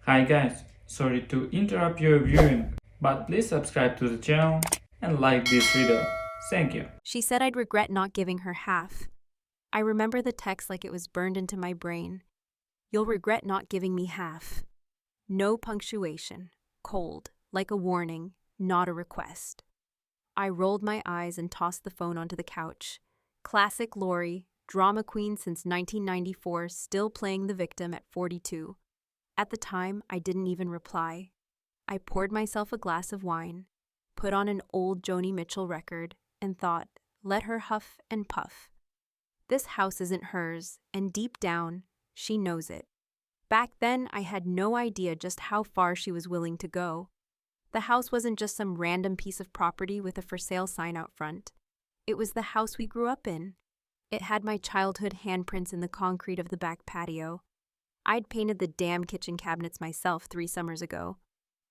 Hi guys, sorry to interrupt your viewing, but please subscribe to the channel and like this video. Thank you. She said I'd regret not giving her half. I remember the text like it was burned into my brain. You'll regret not giving me half. No punctuation. Cold, like a warning, not a request. I rolled my eyes and tossed the phone onto the couch. Classic Lori, drama queen since 1994, still playing the victim at 42. At the time, I didn't even reply. I poured myself a glass of wine, put on an old Joni Mitchell record, and thought, let her huff and puff. This house isn't hers, and deep down, she knows it. Back then, I had no idea just how far she was willing to go. The house wasn't just some random piece of property with a for sale sign out front. It was the house we grew up in. It had my childhood handprints in the concrete of the back patio. I'd painted the damn kitchen cabinets myself 3 summers ago.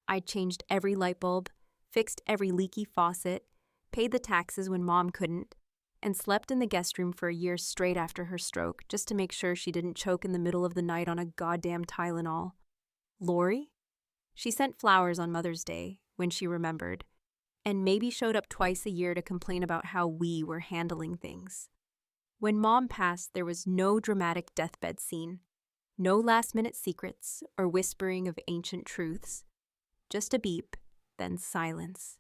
I'd changed every light bulb, fixed every leaky faucet, paid the taxes when Mom couldn't, and slept in the guest room for a year straight after her stroke just to make sure she didn't choke in the middle of the night on a goddamn Tylenol. Lori? She sent flowers on Mother's Day, when she remembered, and maybe showed up twice a year to complain about how we were handling things. When Mom passed, there was no dramatic deathbed scene, no last-minute secrets or whispering of ancient truths, just a beep, then silence.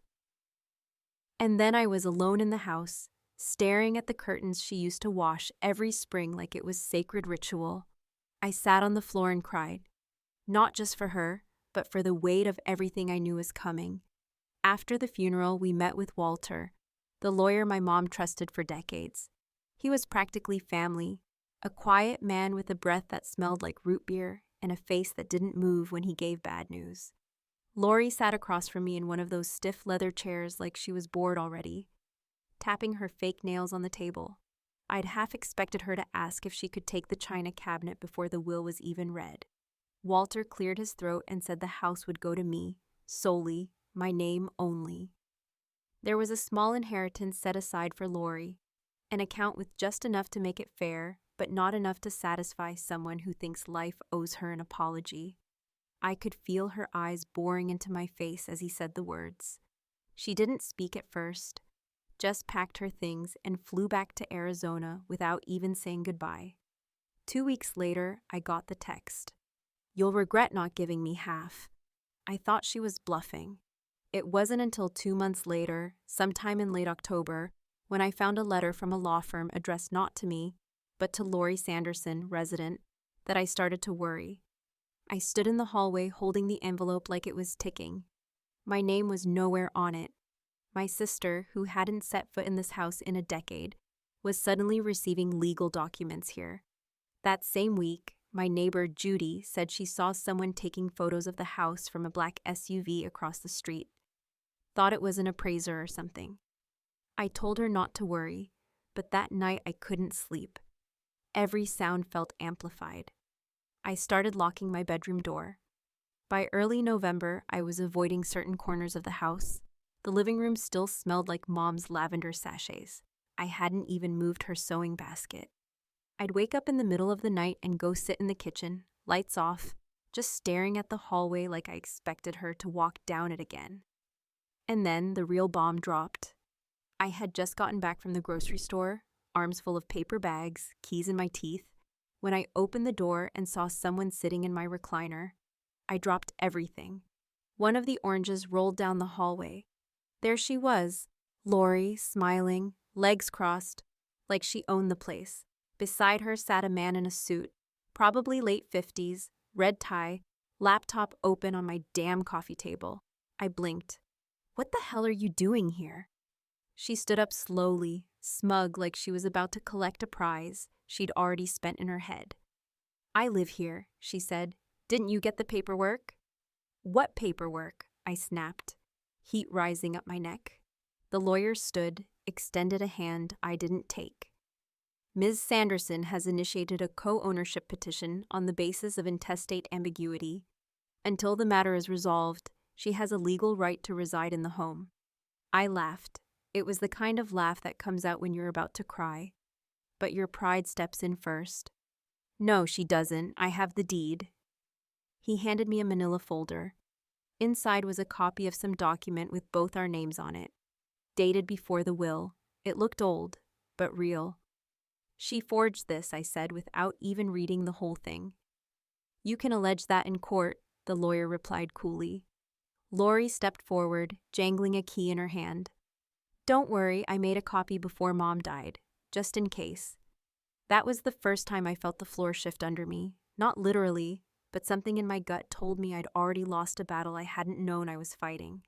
And then I was alone in the house, staring at the curtains she used to wash every spring like it was sacred ritual. I sat on the floor and cried, not just for her, but for the weight of everything I knew was coming. After the funeral, we met with Walter, the lawyer my mom trusted for decades. He was practically family, a quiet man with a breath that smelled like root beer and a face that didn't move when he gave bad news. Lori sat across from me in one of those stiff leather chairs like she was bored already, tapping her fake nails on the table. I'd half expected her to ask if she could take the china cabinet before the will was even read. Walter cleared his throat and said the house would go to me, solely, my name only. There was a small inheritance set aside for Lori, an account with just enough to make it fair, but not enough to satisfy someone who thinks life owes her an apology. I could feel her eyes boring into my face as he said the words. She didn't speak at first, just packed her things and flew back to Arizona without even saying goodbye. 2 weeks later, I got the text. You'll regret not giving me half. I thought she was bluffing. It wasn't until 2 months later, sometime in late October, when I found a letter from a law firm addressed not to me, but to Lori Sanderson, resident, that I started to worry. I stood in the hallway holding the envelope like it was ticking. My name was nowhere on it. My sister, who hadn't set foot in this house in a decade, was suddenly receiving legal documents here. That same week, my neighbor Judy said she saw someone taking photos of the house from a black SUV across the street. Thought it was an appraiser or something. I told her not to worry, but that night I couldn't sleep. Every sound felt amplified. I started locking my bedroom door. By early November, I was avoiding certain corners of the house. The living room still smelled like Mom's lavender sachets. I hadn't even moved her sewing basket. I'd wake up in the middle of the night and go sit in the kitchen, lights off, just staring at the hallway like I expected her to walk down it again. And then the real bomb dropped. I had just gotten back from the grocery store, arms full of paper bags, keys in my teeth, when I opened the door and saw someone sitting in my recliner. I dropped everything. One of the oranges rolled down the hallway. There she was, Lori, smiling, legs crossed, like she owned the place. Beside her sat a man in a suit, probably late 50s, red tie, laptop open on my damn coffee table. I blinked. What the hell are you doing here? She stood up slowly, smug like she was about to collect a prize she'd already spent in her head. I live here, she said. Didn't you get the paperwork? What paperwork? I snapped, heat rising up my neck. The lawyer stood, extended a hand I didn't take. Ms. Sanderson has initiated a co-ownership petition on the basis of intestate ambiguity. Until the matter is resolved, she has a legal right to reside in the home. I laughed. It was the kind of laugh that comes out when you're about to cry. But your pride steps in first. No, she doesn't. I have the deed. He handed me a manila folder. Inside was a copy of some document with both our names on it. Dated before the will. It looked old, but real. "She forged this," I said, without even reading the whole thing. "You can allege that in court," the lawyer replied coolly. Lori stepped forward, jangling a key in her hand. "Don't worry, I made a copy before Mom died, just in case." That was the first time I felt the floor shift under me. Not literally, but something in my gut told me I'd already lost a battle I hadn't known I was fighting.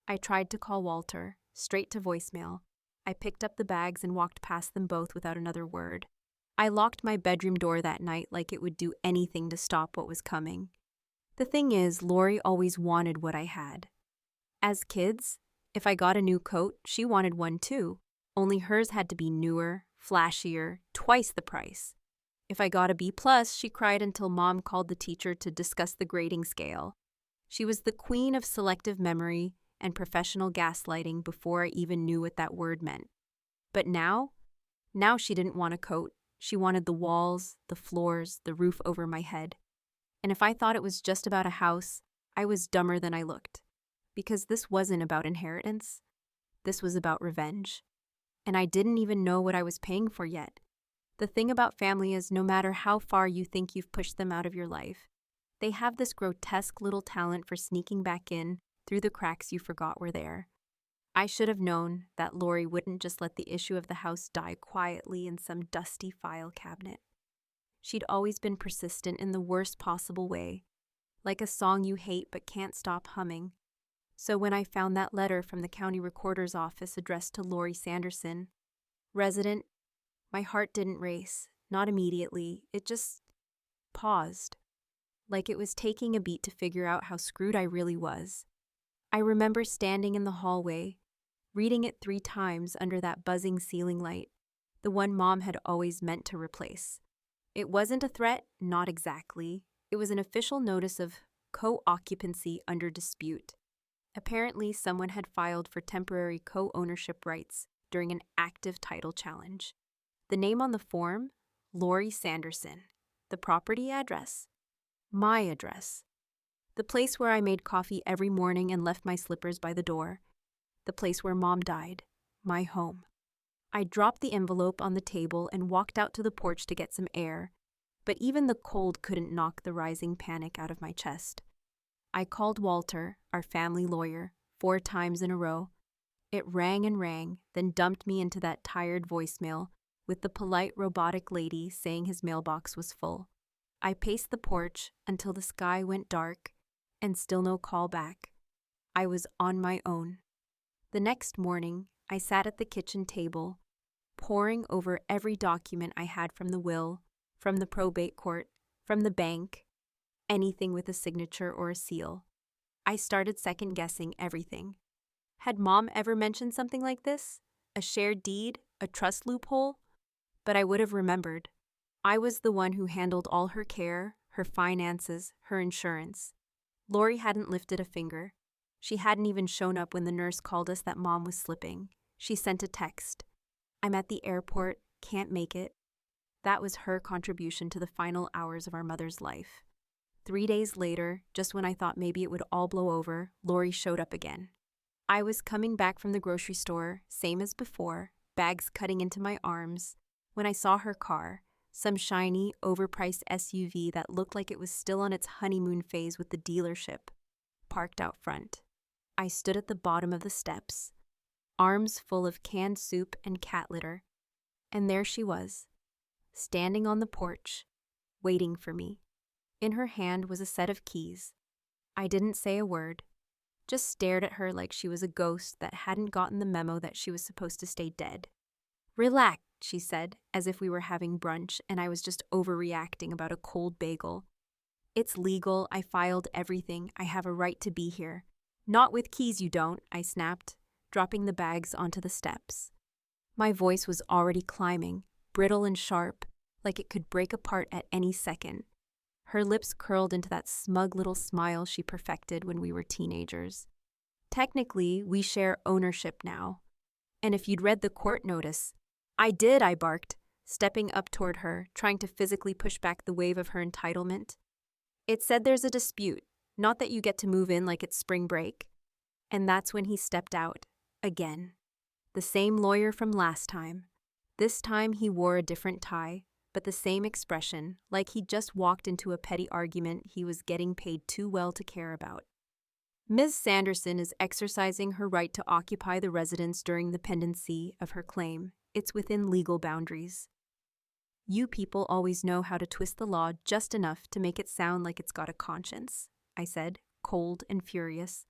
I tried to call Walter, straight to voicemail. I picked up the bags and walked past them both without another word. I locked my bedroom door that night like it would do anything to stop what was coming. The thing is, Lori always wanted what I had. As kids, if I got a new coat, she wanted one too, only hers had to be newer, flashier, twice the price. If I got a B+, she cried until Mom called the teacher to discuss the grading scale. She was the queen of selective memory and professional gaslighting before I even knew what that word meant. But now she didn't want a coat. She wanted the walls, the floors, the roof over my head. And if I thought it was just about a house, I was dumber than I looked. Because this wasn't about inheritance. This was about revenge. And I didn't even know what I was paying for yet. The thing about family is, no matter how far you think you've pushed them out of your life, they have this grotesque little talent for sneaking back in through the cracks you forgot were there. I should have known that Lori wouldn't just let the issue of the house die quietly in some dusty file cabinet. She'd always been persistent in the worst possible way, like a song you hate but can't stop humming. So when I found that letter from the county recorder's office addressed to Lori Sanderson, resident, my heart didn't race, not immediately. It just paused, like it was taking a beat to figure out how screwed I really was. I remember standing in the hallway, reading it 3 times under that buzzing ceiling light, the one Mom had always meant to replace. It wasn't a threat, not exactly. It was an official notice of co-occupancy under dispute. Apparently, someone had filed for temporary co-ownership rights during an active title challenge. The name on the form? Lori Sanderson. The property address? My address. The place where I made coffee every morning and left my slippers by the door. The place where Mom died. My home. I dropped the envelope on the table and walked out to the porch to get some air, but even the cold couldn't knock the rising panic out of my chest. I called Walter, our family lawyer, 4 times in a row. It rang and rang, then dumped me into that tired voicemail with the polite robotic lady saying his mailbox was full. I paced the porch until the sky went dark and still no call back. I was on my own. The next morning, I sat at the kitchen table, poring over every document I had from the will, from the probate court, from the bank, anything with a signature or a seal. I started second-guessing everything. Had Mom ever mentioned something like this? A shared deed? A trust loophole? But I would have remembered. I was the one who handled all her care, her finances, her insurance. Lori hadn't lifted a finger. She hadn't even shown up when the nurse called us that Mom was slipping. She sent a text. "I'm at the airport, can't make it." That was her contribution to the final hours of our mother's life. 3 days later, just when I thought maybe it would all blow over, Lori showed up again. I was coming back from the grocery store, same as before, bags cutting into my arms, when I saw her car, some shiny, overpriced SUV that looked like it was still on its honeymoon phase with the dealership, parked out front. I stood at the bottom of the steps, arms full of canned soup and cat litter, and there she was, standing on the porch, waiting for me. In her hand was a set of keys. I didn't say a word, just stared at her like she was a ghost that hadn't gotten the memo that she was supposed to stay dead. "Relax," she said, as if we were having brunch and I was just overreacting about a cold bagel. "It's legal. I filed everything. I have a right to be here." "Not with keys, you don't," I snapped, dropping the bags onto the steps. My voice was already climbing, brittle and sharp, like it could break apart at any second. Her lips curled into that smug little smile she perfected when we were teenagers. "Technically, we share ownership now. And if you'd read the court notice—" "I did," I barked, stepping up toward her, trying to physically push back the wave of her entitlement. It said there's a dispute, not that you get to move in like it's spring break. And that's when he stepped out, again. The same lawyer from last time. This time he wore a different tie, but the same expression, like he'd just walked into a petty argument he was getting paid too well to care about. Ms. Sanderson is exercising her right to occupy the residence during the pendency of her claim. It's within legal boundaries. You people always know how to twist the law just enough to make it sound like it's got a conscience, I said, cold and furious.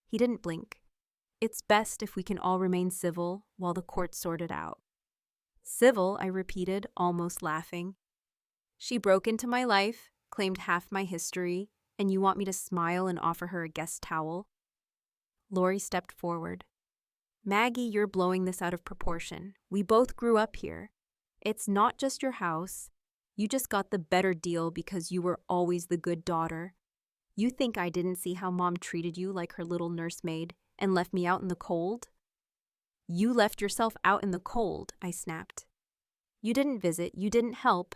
He didn't blink. It's best if we can all remain civil while the court sort it out. Civil, I repeated, almost laughing. She broke into my life, claimed half my history, and you want me to smile and offer her a guest towel? Lori stepped forward. Maggie, you're blowing this out of proportion. We both grew up here. It's not just your house. You just got the better deal because you were always the good daughter. You think I didn't see how Mom treated you like her little nursemaid and left me out in the cold? You left yourself out in the cold, I snapped. You didn't visit, you didn't help,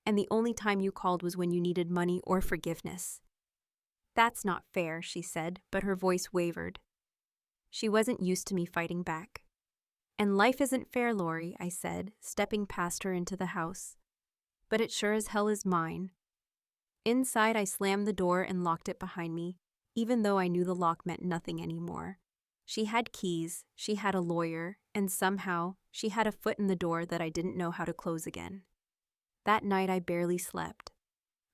and the only time you called was when you needed money or forgiveness. That's not fair, she said, but her voice wavered. She wasn't used to me fighting back. And life isn't fair, Lori, I said, stepping past her into the house. But it sure as hell is mine. Inside, I slammed the door and locked it behind me, even though I knew the lock meant nothing anymore. She had keys, she had a lawyer, and somehow she had a foot in the door that I didn't know how to close again. That night, I barely slept.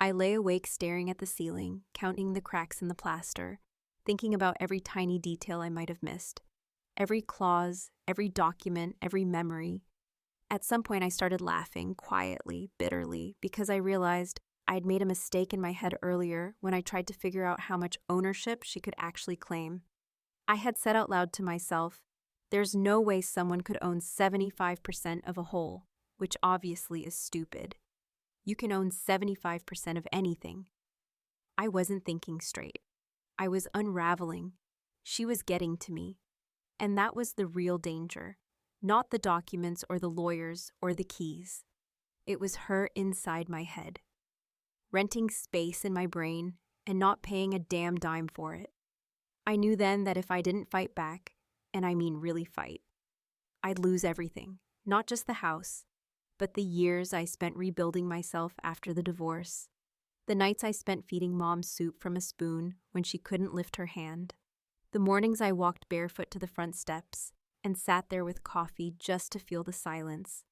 I lay awake staring at the ceiling, counting the cracks in the plaster, thinking about every tiny detail I might have missed. Every clause, every document, every memory. At some point, I started laughing, quietly, bitterly, because I realized I'd made a mistake in my head earlier when I tried to figure out how much ownership she could actually claim. I had said out loud to myself, there's no way someone could own 75% of a whole, which obviously is stupid. You can own 75% of anything. I wasn't thinking straight. I was unraveling. She was getting to me. And that was the real danger, not the documents or the lawyers or the keys. It was her inside my head, renting space in my brain and not paying a damn dime for it. I knew then that if I didn't fight back, and I mean really fight, I'd lose everything, not just the house, but the years I spent rebuilding myself after the divorce, the nights I spent feeding Mom soup from a spoon when she couldn't lift her hand, the mornings I walked barefoot to the front steps and sat there with coffee just to feel the silence.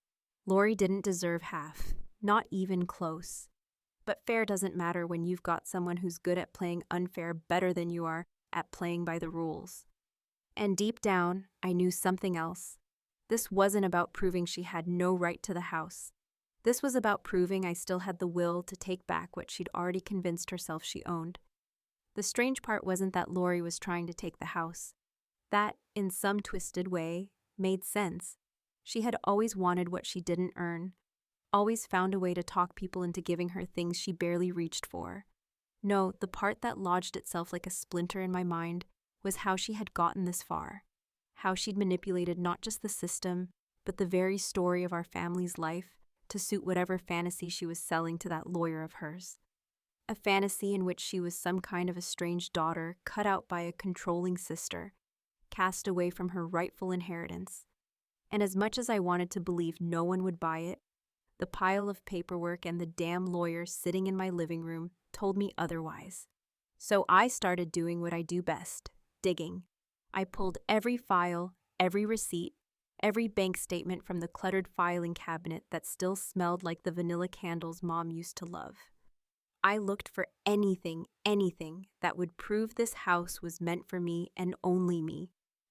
Lori didn't deserve half, not even close. But fair doesn't matter when you've got someone who's good at playing unfair better than you are at playing by the rules. And deep down, I knew something else. This wasn't about proving she had no right to the house. This was about proving I still had the will to take back what she'd already convinced herself she owned. The strange part wasn't that Lori was trying to take the house. That, in some twisted way, made sense. She had always wanted what she didn't earn, always found a way to talk people into giving her things she barely reached for. No, the part that lodged itself like a splinter in my mind was how she had gotten this far, how she'd manipulated not just the system, but the very story of our family's life to suit whatever fantasy she was selling to that lawyer of hers. A fantasy in which she was some kind of estranged daughter cut out by a controlling sister, cast away from her rightful inheritance. And as much as I wanted to believe no one would buy it, the pile of paperwork and the damn lawyer sitting in my living room told me otherwise. So I started doing what I do best, digging. I pulled every file, every receipt, every bank statement from the cluttered filing cabinet that still smelled like the vanilla candles Mom used to love. I looked for anything that would prove this house was meant for me and only me,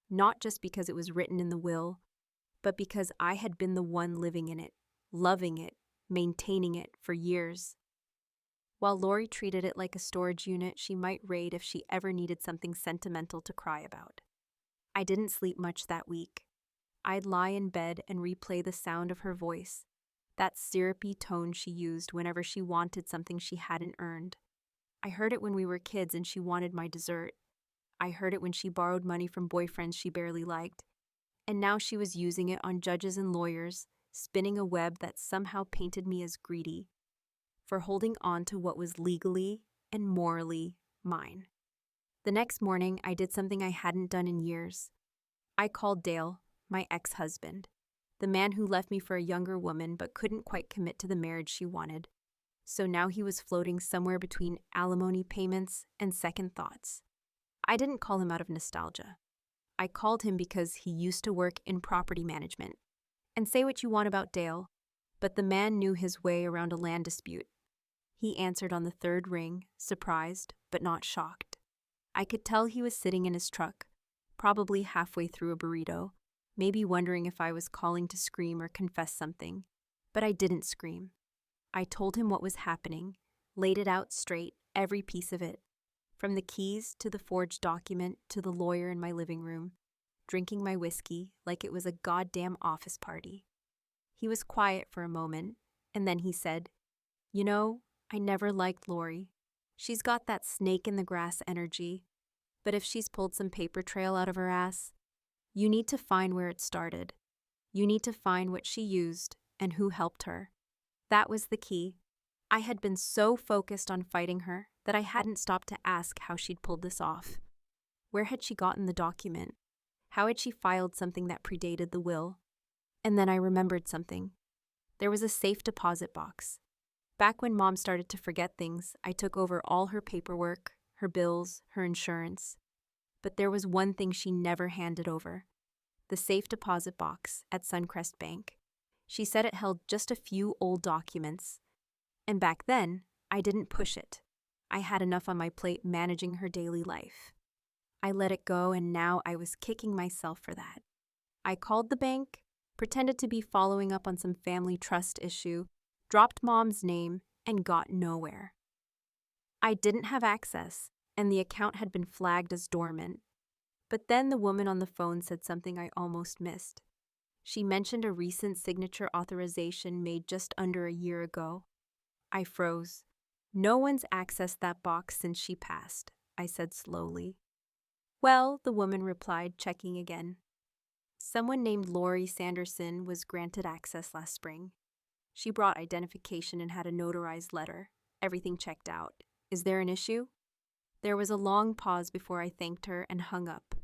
not just because it was written in the will, but because I had been the one living in it, loving it, maintaining it for years. While Lori treated it like a storage unit she might raid if she ever needed something sentimental to cry about. I didn't sleep much that week. I'd lie in bed and replay the sound of her voice, that syrupy tone she used whenever she wanted something she hadn't earned. I heard it when we were kids and she wanted my dessert. I heard it when she borrowed money from boyfriends she barely liked. And now she was using it on judges and lawyers, spinning a web that somehow painted me as greedy, for holding on to what was legally and morally mine. The next morning, I did something I hadn't done in years. I called Dale, my ex-husband, the man who left me for a younger woman but couldn't quite commit to the marriage she wanted. So now he was floating somewhere between alimony payments and second thoughts. I didn't call him out of nostalgia. I called him because he used to work in property management. And say what you want about Dale, but the man knew his way around a land dispute. He answered on the third ring, surprised but not shocked. I could tell he was sitting in his truck, probably halfway through a burrito, maybe wondering if I was calling to scream or confess something. But I didn't scream. I told him what was happening, laid it out straight, every piece of it, from the keys to the forged document to the lawyer in my living room, drinking my whiskey like it was a goddamn office party. He was quiet for a moment, and then he said, "You know, I never liked Lori. She's got that snake in the grass energy, but if she's pulled some paper trail out of her ass, you need to find where it started. You need to find what she used and who helped her." That was the key. I had been so focused on fighting her that I hadn't stopped to ask how she'd pulled this off. Where had she gotten the document? How had she filed something that predated the will? And then I remembered something. There was a safe deposit box. Back when Mom started to forget things, I took over all her paperwork, her bills, her insurance. But there was one thing she never handed over: the safe deposit box at Suncrest Bank. She said it held just a few old documents. And back then, I didn't push it. I had enough on my plate managing her daily life. I let it go, and now I was kicking myself for that. I called the bank, pretended to be following up on some family trust issue, dropped Mom's name, and got nowhere. I didn't have access, and the account had been flagged as dormant. But then the woman on the phone said something I almost missed. She mentioned a recent signature authorization made just under a year ago. I froze. "No one's accessed that box since she passed," I said slowly. "Well," the woman replied, checking again. "Someone named Lori Sanderson was granted access last spring. She brought identification and had a notarized letter. Everything checked out. Is there an issue?" There was a long pause before I thanked her and hung up.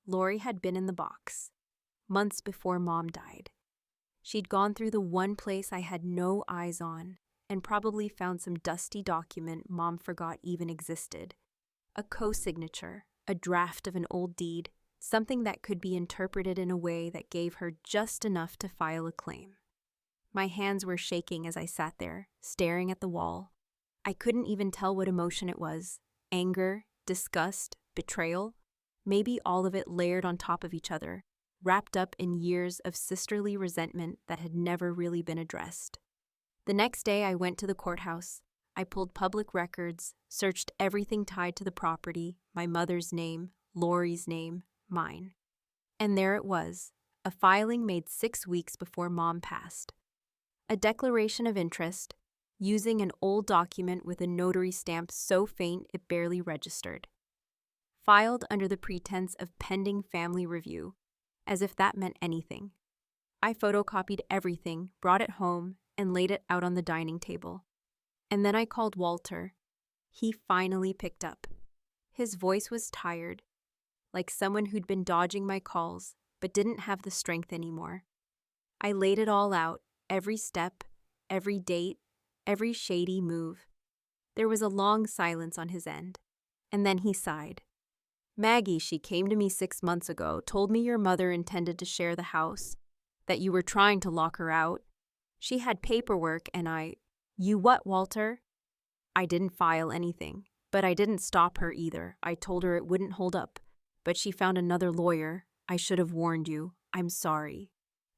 Lori had been in the box. Months before Mom died. She'd gone through the one place I had no eyes on and probably found some dusty document Mom forgot even existed. A co-signature, a draft of an old deed, something that could be interpreted in a way that gave her just enough to file a claim. My hands were shaking as I sat there, staring at the wall. I couldn't even tell what emotion it was: anger, disgust, betrayal, maybe all of it layered on top of each other, wrapped up in years of sisterly resentment that had never really been addressed. The next day I went to the courthouse. I pulled public records, searched everything tied to the property, my mother's name, Lori's name, mine. And there it was, a filing made 6 weeks before Mom passed. A declaration of interest, using an old document with a notary stamp so faint it barely registered. Filed under the pretense of pending family review, as if that meant anything. I photocopied everything, brought it home, and laid it out on the dining table. And then I called Walter. He finally picked up. His voice was tired, like someone who'd been dodging my calls, but didn't have the strength anymore. I laid it all out, every step, every date, every shady move. There was a long silence on his end, and then he sighed. "Maggie, she came to me 6 months ago, told me your mother intended to share the house, that you were trying to lock her out. She had paperwork and I—" "You what, Walter?" "I didn't file anything, but I didn't stop her either. I told her it wouldn't hold up, but she found another lawyer. I should have warned you. I'm sorry."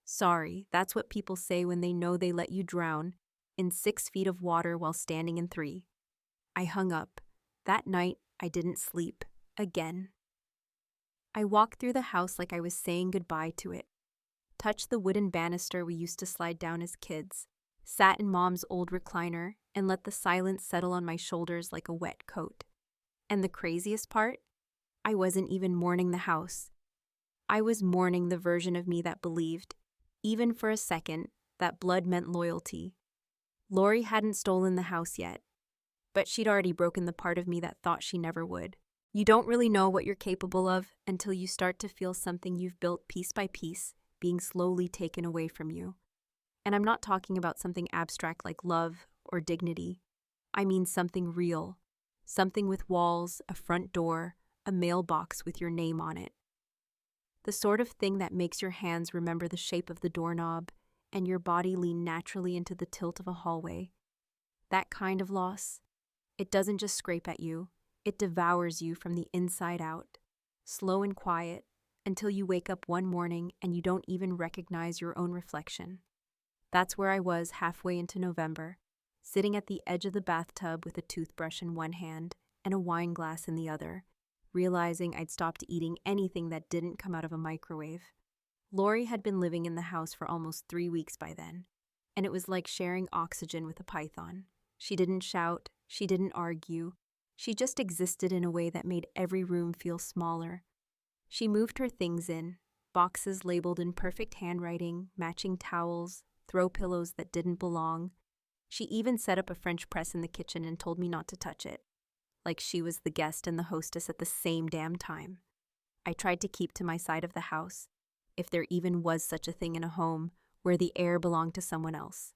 "Sorry, that's what people say when they know they let you drown in 6 feet of water while standing in 3. I hung up. That night, I didn't sleep. Again. I walked through the house like I was saying goodbye to it. Touched the wooden banister we used to slide down as kids. Sat in Mom's old recliner and let the silence settle on my shoulders like a wet coat. And the craziest part? I wasn't even mourning the house. I was mourning the version of me that believed, even for a second, that blood meant loyalty. Lori hadn't stolen the house yet, but she'd already broken the part of me that thought she never would. You don't really know what you're capable of until you start to feel something you've built piece by piece being slowly taken away from you. And I'm not talking about something abstract like love or dignity. I mean something real, something with walls, a front door, a mailbox with your name on it. The sort of thing that makes your hands remember the shape of the doorknob and your body lean naturally into the tilt of a hallway. That kind of loss, it doesn't just scrape at you, it devours you from the inside out, slow and quiet, until you wake up one morning and you don't even recognize your own reflection. That's where I was halfway into November, sitting at the edge of the bathtub with a toothbrush in one hand and a wine glass in the other, realizing I'd stopped eating anything that didn't come out of a microwave. Lori had been living in the house for almost 3 weeks by then, and it was like sharing oxygen with a python. She didn't shout, she didn't argue, she just existed in a way that made every room feel smaller. She moved her things in, boxes labeled in perfect handwriting, matching towels, throw pillows that didn't belong. She even set up a French press in the kitchen and told me not to touch it, like she was the guest and the hostess at the same damn time. I tried to keep to my side of the house, if there even was such a thing in a home where the air belonged to someone else.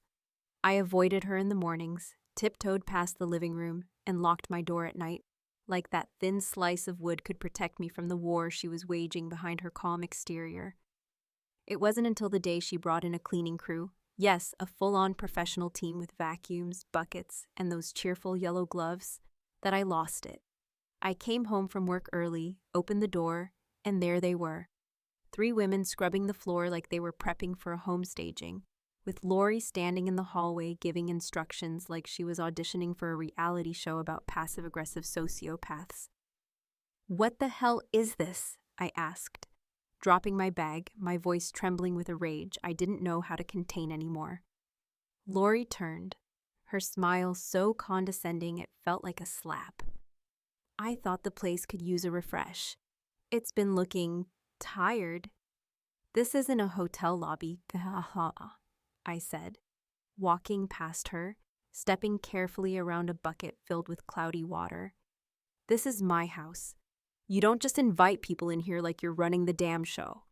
I avoided her in the mornings, tiptoed past the living room, and locked my door at night, like that thin slice of wood could protect me from the war she was waging behind her calm exterior. It wasn't until the day she brought in a cleaning crew, yes, a full-on professional team with vacuums, buckets, and those cheerful yellow gloves, that I lost it. I came home from work early, opened the door, and there they were. 3 women scrubbing the floor like they were prepping for a home staging, with Lori standing in the hallway giving instructions like she was auditioning for a reality show about passive-aggressive sociopaths. "What the hell is this?" I asked, dropping my bag, my voice trembling with a rage I didn't know how to contain anymore. Lori turned, her smile so condescending it felt like a slap. "I thought the place could use a refresh. It's been looking tired." "This isn't a hotel lobby," I said, walking past her, stepping carefully around a bucket filled with cloudy water. "This is my house. You don't just invite people in here like you're running the damn show."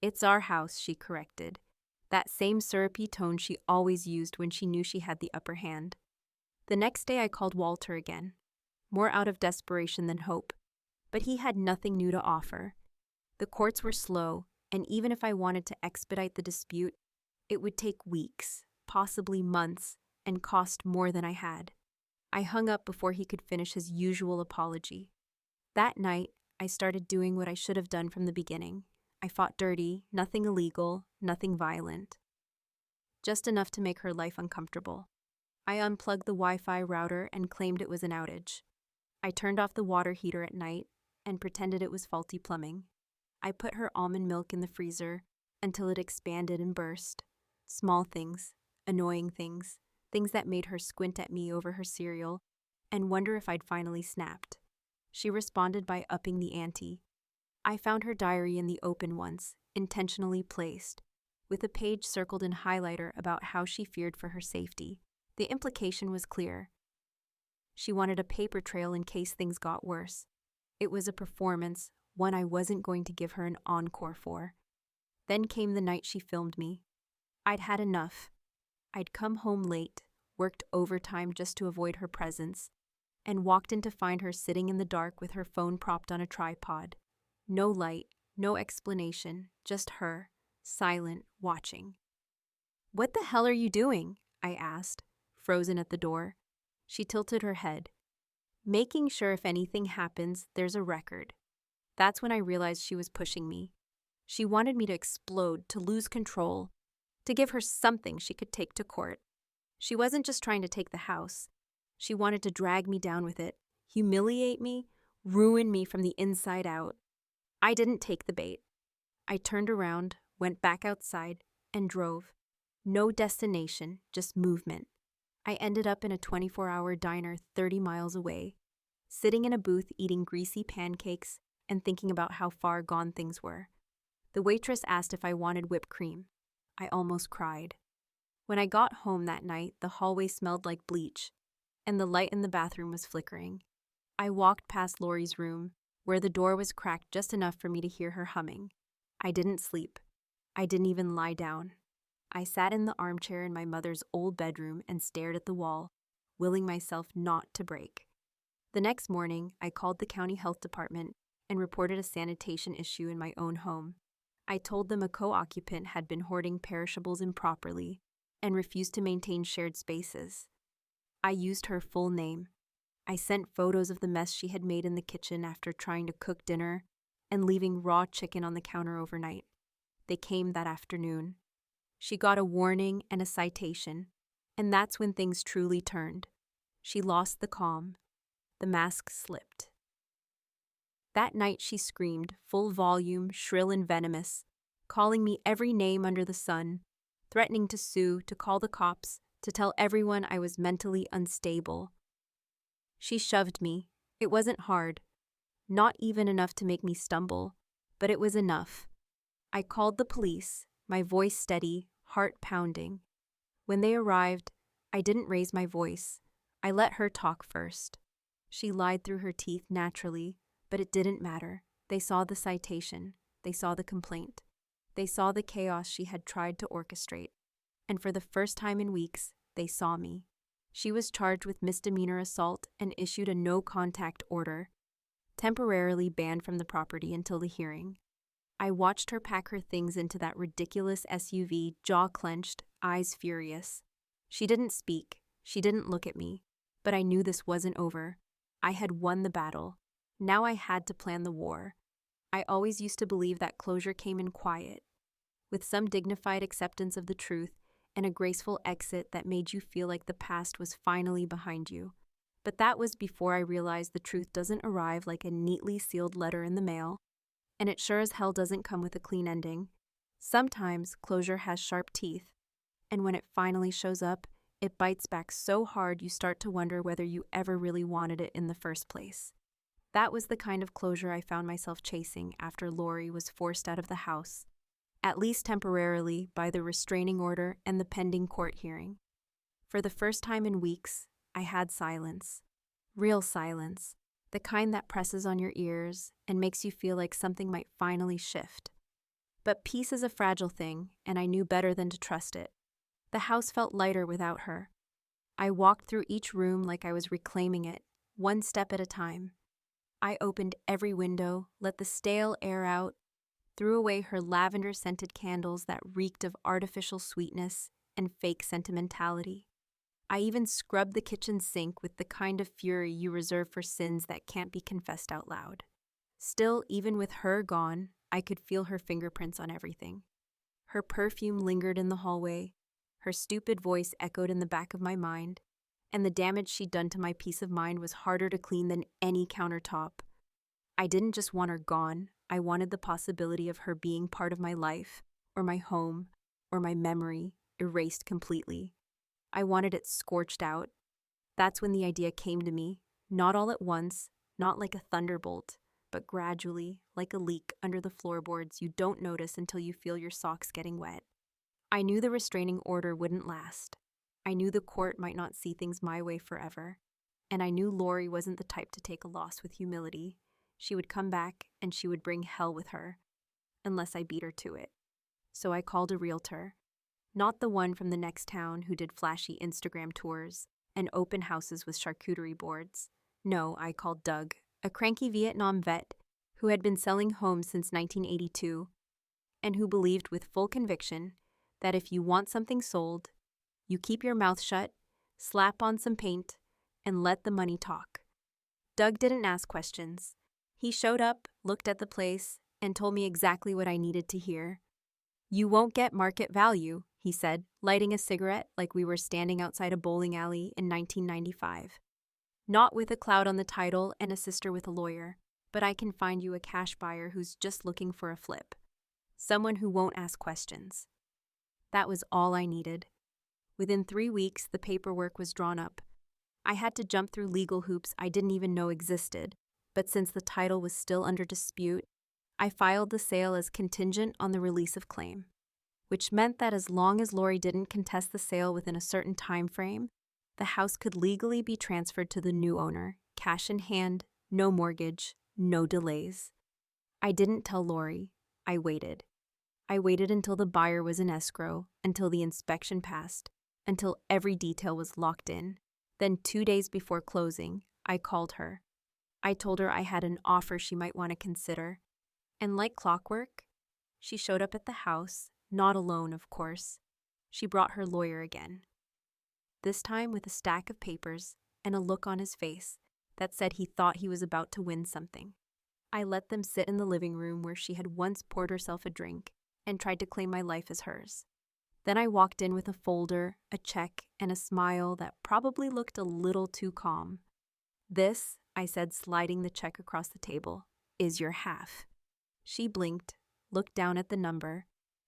"It's our house," she corrected, that same syrupy tone she always used when she knew she had the upper hand. The next day I called Walter again, more out of desperation than hope, but he had nothing new to offer. The courts were slow, and even if I wanted to expedite the dispute, it would take weeks, possibly months, and cost more than I had. I hung up before he could finish his usual apology. That night, I started doing what I should have done from the beginning. I fought dirty, nothing illegal, nothing violent. Just enough to make her life uncomfortable. I unplugged the Wi-Fi router and claimed it was an outage. I turned off the water heater at night and pretended it was faulty plumbing. I put her almond milk in the freezer until it expanded and burst. Small things, annoying things, things that made her squint at me over her cereal and wonder if I'd finally snapped. She responded by upping the ante. I found her diary in the open once, intentionally placed, with a page circled in highlighter about how she feared for her safety. The implication was clear. She wanted a paper trail in case things got worse. It was a performance, one I wasn't going to give her an encore for. Then came the night she filmed me. I'd had enough. I'd come home late, worked overtime just to avoid her presence, and walked in to find her sitting in the dark with her phone propped on a tripod. No light, no explanation, just her, silent, watching. "What the hell are you doing?" I asked, frozen at the door. She tilted her head. "Making sure if anything happens, there's a record." That's when I realized she was pushing me. She wanted me to explode, to lose control, to give her something she could take to court. She wasn't just trying to take the house. She wanted to drag me down with it, humiliate me, ruin me from the inside out. I didn't take the bait. I turned around, went back outside, and drove. No destination, just movement. I ended up in a 24-hour diner 30 miles away, sitting in a booth eating greasy pancakes and thinking about how far gone things were. The waitress asked if I wanted whipped cream. I almost cried. When I got home that night, the hallway smelled like bleach. and the light in the bathroom was flickering. I walked past Lori's room, where the door was cracked just enough for me to hear her humming. I didn't sleep. I didn't even lie down. I sat in the armchair in my mother's old bedroom and stared at the wall, willing myself not to break. The next morning, I called the county health department and reported a sanitation issue in my own home. I told them a co-occupant had been hoarding perishables improperly and refused to maintain shared spaces. I used her full name. I sent photos of the mess she had made in the kitchen after trying to cook dinner and leaving raw chicken on the counter overnight. They came that afternoon. She got a warning and a citation, and that's when things truly turned. She lost the calm. The mask slipped. That night she screamed, full volume, shrill and venomous, calling me every name under the sun, threatening to sue, to call the cops, to tell everyone I was mentally unstable. She shoved me. It wasn't hard. Not even enough to make me stumble, but it was enough. I called the police, my voice steady, heart pounding. When they arrived, I didn't raise my voice. I let her talk first. She lied through her teeth naturally, but it didn't matter. They saw the citation. They saw the complaint. They saw the chaos she had tried to orchestrate. And for the first time in weeks, they saw me. She was charged with misdemeanor assault and issued a no-contact order, temporarily banned from the property until the hearing. I watched her pack her things into that ridiculous SUV, jaw clenched, eyes furious. She didn't speak. She didn't look at me. But I knew this wasn't over. I had won the battle. Now I had to plan the war. I always used to believe that closure came in quiet, with some dignified acceptance of the truth and a graceful exit that made you feel like the past was finally behind you. But that was before I realized the truth doesn't arrive like a neatly sealed letter in the mail, and it sure as hell doesn't come with a clean ending. Sometimes closure has sharp teeth, and when it finally shows up, it bites back so hard you start to wonder whether you ever really wanted it in the first place. That was the kind of closure I found myself chasing after Lori was forced out of the house, at least temporarily, by the restraining order and the pending court hearing. For the first time in weeks, I had silence. Real silence. The kind that presses on your ears and makes you feel like something might finally shift. But peace is a fragile thing, and I knew better than to trust it. The house felt lighter without her. I walked through each room like I was reclaiming it, one step at a time. I opened every window, let the stale air out, threw away her lavender-scented candles that reeked of artificial sweetness and fake sentimentality. I even scrubbed the kitchen sink with the kind of fury you reserve for sins that can't be confessed out loud. Still, even with her gone, I could feel her fingerprints on everything. Her perfume lingered in the hallway, her stupid voice echoed in the back of my mind, and the damage she'd done to my peace of mind was harder to clean than any countertop. I didn't just want her gone, I wanted the possibility of her being part of my life, or my home, or my memory, erased completely. I wanted it scorched out. That's when the idea came to me, not all at once, not like a thunderbolt, but gradually, like a leak under the floorboards you don't notice until you feel your socks getting wet. I knew the restraining order wouldn't last. I knew the court might not see things my way forever. And I knew Lori wasn't the type to take a loss with humility. She would come back and she would bring hell with her, unless I beat her to it. So I called a realtor. Not the one from the next town who did flashy Instagram tours and open houses with charcuterie boards. No, I called Doug, a cranky Vietnam vet who had been selling homes since 1982 and who believed with full conviction that if you want something sold, you keep your mouth shut, slap on some paint, and let the money talk. Doug didn't ask questions. He showed up, looked at the place, and told me exactly what I needed to hear. "You won't get market value," he said, lighting a cigarette like we were standing outside a bowling alley in 1995. "Not with a cloud on the title and a sister with a lawyer, but I can find you a cash buyer who's just looking for a flip. Someone who won't ask questions." That was all I needed. Within 3 weeks, the paperwork was drawn up. I had to jump through legal hoops I didn't even know existed, but since the title was still under dispute, I filed the sale as contingent on the release of claim, which meant that as long as Lori didn't contest the sale within a certain time frame, the house could legally be transferred to the new owner, cash in hand, no mortgage, no delays. I didn't tell Lori. I waited. I waited until the buyer was in escrow, until the inspection passed, until every detail was locked in. Then 2 days before closing, I called her. I told her I had an offer she might want to consider. And like clockwork, she showed up at the house, not alone, of course. She brought her lawyer again. This time with a stack of papers and a look on his face that said he thought he was about to win something. I let them sit in the living room where she had once poured herself a drink and tried to claim my life as hers. Then I walked in with a folder, a check, and a smile that probably looked a little too calm. "This," I said, sliding the check across the table, "is your half." She blinked, looked down at the number,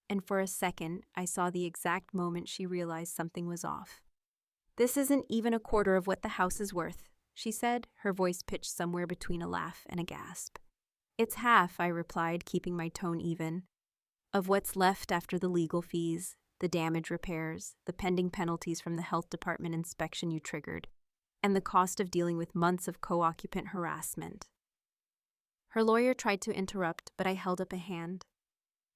and for a second I saw the exact moment she realized something was off. "This isn't even a quarter of what the house is worth," she said, her voice pitched somewhere between a laugh and a gasp. "It's half," I replied, keeping my tone even, "of what's left after the legal fees, the damage repairs, the pending penalties from the health department inspection you triggered, and the cost of dealing with months of co-occupant harassment." Her lawyer tried to interrupt, but I held up a hand.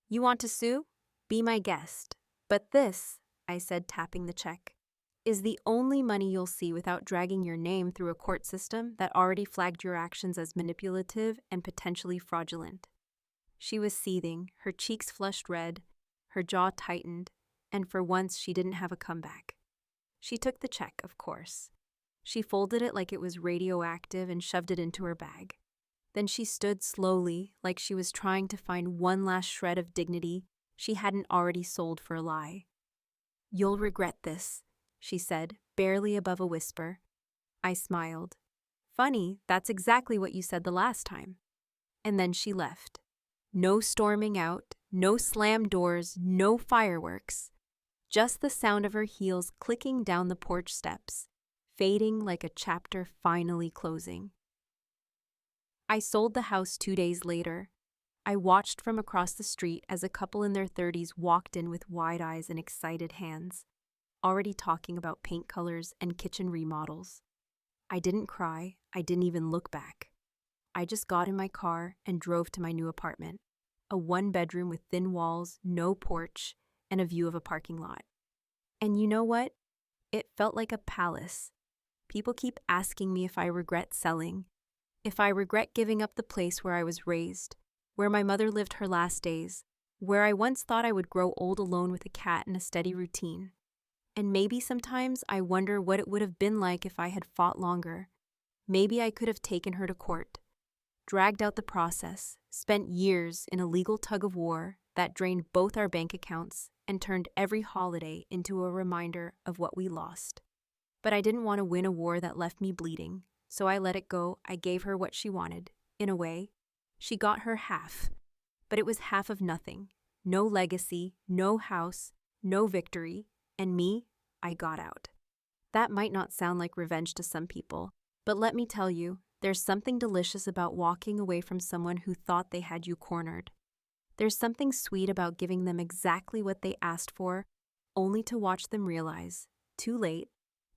"You want to sue? Be my guest. But this," I said, tapping the check, "is the only money you'll see without dragging your name through a court system that already flagged your actions as manipulative and potentially fraudulent." She was seething, her cheeks flushed red, her jaw tightened, and for once she didn't have a comeback. She took the check, of course. She folded it like it was radioactive and shoved it into her bag. Then she stood slowly, like she was trying to find one last shred of dignity she hadn't already sold for a lie. "You'll regret this," she said, barely above a whisper. I smiled. "Funny, that's exactly what you said the last time." And then she left. No storming out, no slammed doors, no fireworks. Just the sound of her heels clicking down the porch steps, fading like a chapter finally closing. I sold the house 2 days later. I watched from across the street as a couple in their 30s walked in with wide eyes and excited hands, already talking about paint colors and kitchen remodels. I didn't cry, I didn't even look back. I just got in my car and drove to my new apartment, a 1-bedroom with thin walls, no porch, and a view of a parking lot. And you know what? It felt like a palace. People keep asking me if I regret selling, if I regret giving up the place where I was raised, where my mother lived her last days, where I once thought I would grow old alone with a cat and a steady routine. And maybe sometimes I wonder what it would have been like if I had fought longer. Maybe I could have taken her to court, dragged out the process, spent years in a legal tug-of-war that drained both our bank accounts and turned every holiday into a reminder of what we lost. But I didn't want to win a war that left me bleeding, so I let it go. I gave her what she wanted. In a way, she got her half, but it was half of nothing. No legacy, no house, no victory, and me, I got out. That might not sound like revenge to some people, but let me tell you, there's something delicious about walking away from someone who thought they had you cornered. There's something sweet about giving them exactly what they asked for, only to watch them realize, too late,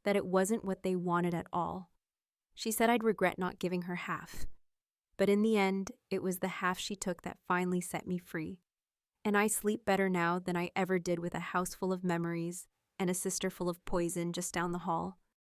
that it wasn't what they wanted at all. She said I'd regret not giving her half. But in the end, it was the half she took that finally set me free. And I sleep better now than I ever did with a house full of memories and a sister full of poison just down the hall.